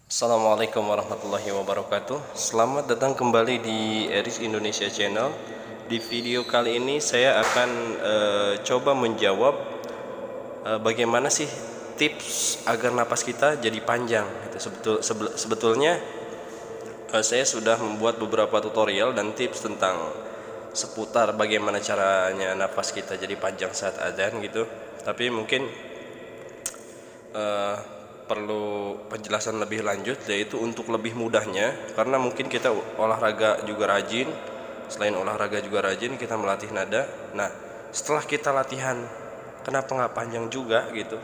Assalamualaikum warahmatullahi wabarakatuh. Selamat datang kembali di Eris Indonesia Channel. Di video kali ini saya akan coba menjawab bagaimana sih tips agar napas kita jadi panjang. Sebetulnya saya sudah membuat beberapa tutorial dan tips tentang seputar bagaimana caranya napas kita jadi panjang saat adzan gitu. Tapi mungkin perlu penjelasan lebih lanjut, yaitu untuk lebih mudahnya, karena mungkin kita olahraga juga rajin, selain olahraga juga rajin kita melatih nada. Nah, setelah kita latihan kenapa nggak panjang juga gitu?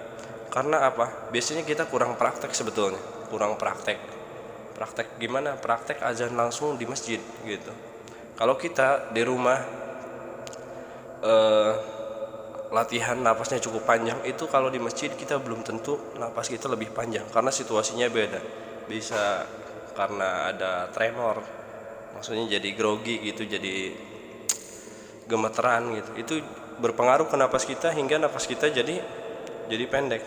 Karena apa? Biasanya kita kurang praktek, sebetulnya kurang praktek gimana? Praktek azan langsung di masjid gitu. Kalau kita di rumah latihan napasnya cukup panjang, itu kalau di masjid kita belum tentu napas kita lebih panjang, karena situasinya beda. Bisa karena ada tremor, maksudnya jadi grogi gitu, jadi gemeteran gitu. Itu berpengaruh ke napas kita hingga napas kita jadi pendek.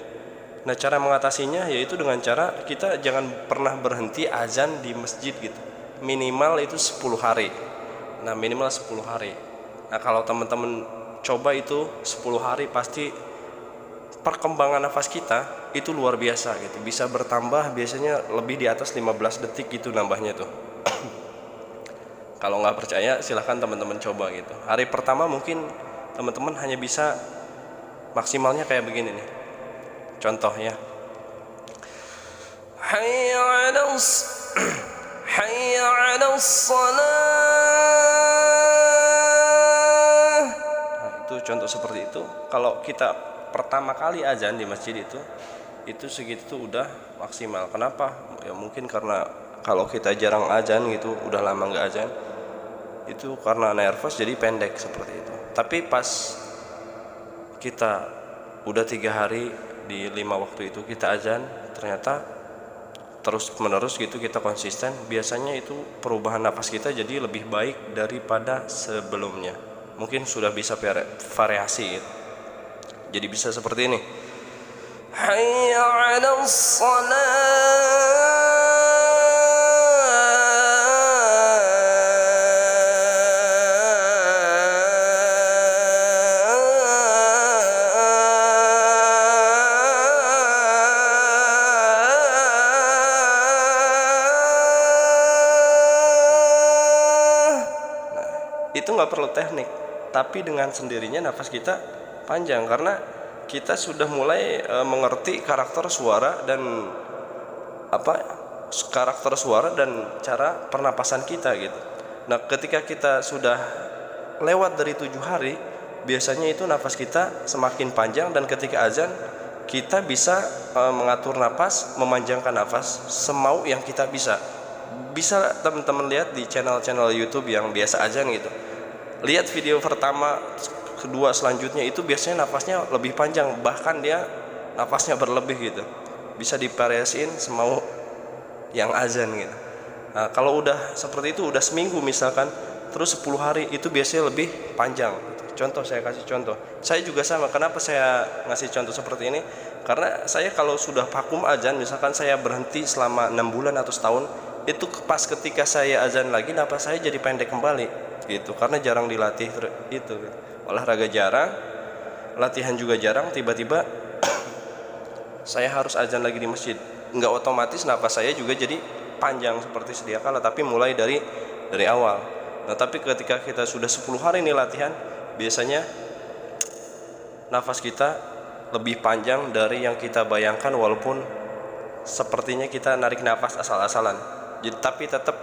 Nah, cara mengatasinya yaitu dengan cara kita jangan pernah berhenti azan di masjid gitu. Minimal itu 10 hari. Nah, minimal 10 hari. Nah, kalau teman-teman coba itu 10 hari, pasti perkembangan nafas kita itu luar biasa gitu. Bisa bertambah biasanya lebih di atas 15 detik gitu nambahnya tuh. Kalau nggak percaya silahkan teman-teman coba gitu. Hari pertama mungkin teman-teman hanya bisa maksimalnya kayak begini nih. Contoh ya. Hayya 'alas hayya 'alas shalah. Nah, itu contoh seperti itu. Kalau kita pertama kali azan di masjid itu segitu tuh udah maksimal. Kenapa? Ya mungkin karena kalau kita jarang azan gitu, udah lama nggak azan, itu karena nervous jadi pendek seperti itu. Tapi pas kita udah 3 hari di 5 waktu itu kita azan, ternyata terus menerus gitu kita konsisten, biasanya itu perubahan napas kita jadi lebih baik daripada sebelumnya. Mungkin sudah bisa variasi gitu. Jadi bisa seperti ini. Hayya 'alas shalah. Itu nggak perlu teknik, tapi dengan sendirinya nafas kita panjang karena kita sudah mulai mengerti karakter suara dan cara pernapasan kita gitu. Nah, ketika kita sudah lewat dari 7 hari, biasanya itu nafas kita semakin panjang, dan ketika azan kita bisa mengatur nafas, memanjangkan nafas semau yang kita bisa. Bisa teman-teman lihat di channel-channel YouTube yang biasa azan gitu. Lihat video pertama, kedua, selanjutnya itu biasanya nafasnya lebih panjang, bahkan dia nafasnya berlebih gitu. Bisa divariasiin semau yang azan gitu. Nah, kalau udah seperti itu udah seminggu misalkan, terus 10 hari itu biasanya lebih panjang gitu. Contoh, saya kasih contoh. Saya juga sama. Kenapa saya ngasih contoh seperti ini? Karena saya kalau sudah vakum azan, misalkan saya berhenti selama 6 bulan atau setahun, itu pas ketika saya azan lagi napas saya jadi pendek kembali gitu, karena jarang dilatih itu gitu. Olahraga jarang, latihan juga jarang, tiba-tiba saya harus azan lagi di masjid, nggak otomatis napas saya juga jadi panjang seperti sedia kala, tapi mulai dari awal. Nah, tapi ketika kita sudah 10 hari ini latihan, biasanya nafas kita lebih panjang dari yang kita bayangkan, walaupun sepertinya kita narik nafas asal-asalan. Jadi tapi tetap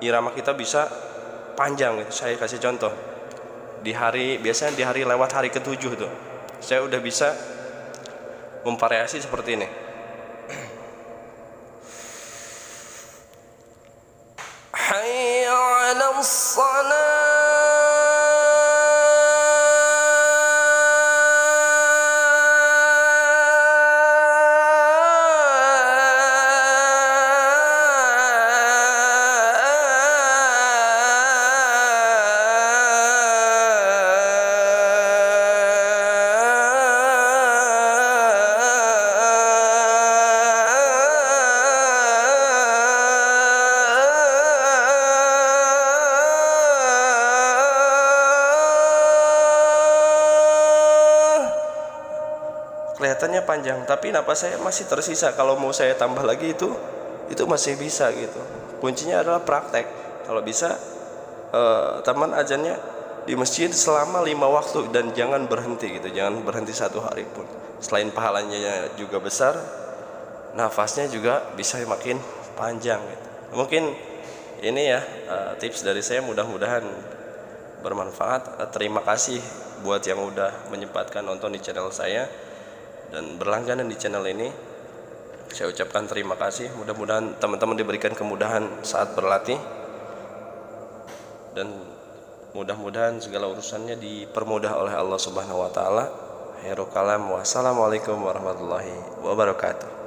irama kita bisa panjang gitu. Saya kasih contoh. Biasanya di hari lewat hari ke-7 tuh, saya udah bisa memvariasi seperti ini. Hayya 'alas shalah. kelihatannya panjang, tapi napas saya masih tersisa. Kalau mau saya tambah lagi itu masih bisa gitu. Kuncinya adalah praktek. Kalau bisa taman azannya di masjid selama 5 waktu dan jangan berhenti gitu, jangan berhenti 1 hari pun. Selain pahalanya juga besar, nafasnya juga bisa makin panjang gitu. Mungkin ini ya tips dari saya, mudah-mudahan bermanfaat. Terima kasih buat yang udah menyempatkan nonton di channel saya dan berlangganan di channel ini. Saya ucapkan terima kasih. Mudah-mudahan teman-teman diberikan kemudahan saat berlatih, dan mudah-mudahan segala urusannya dipermudah oleh Allah Subhanahu wa taala. Khairul kalam. Wassalamualaikum warahmatullahi wabarakatuh.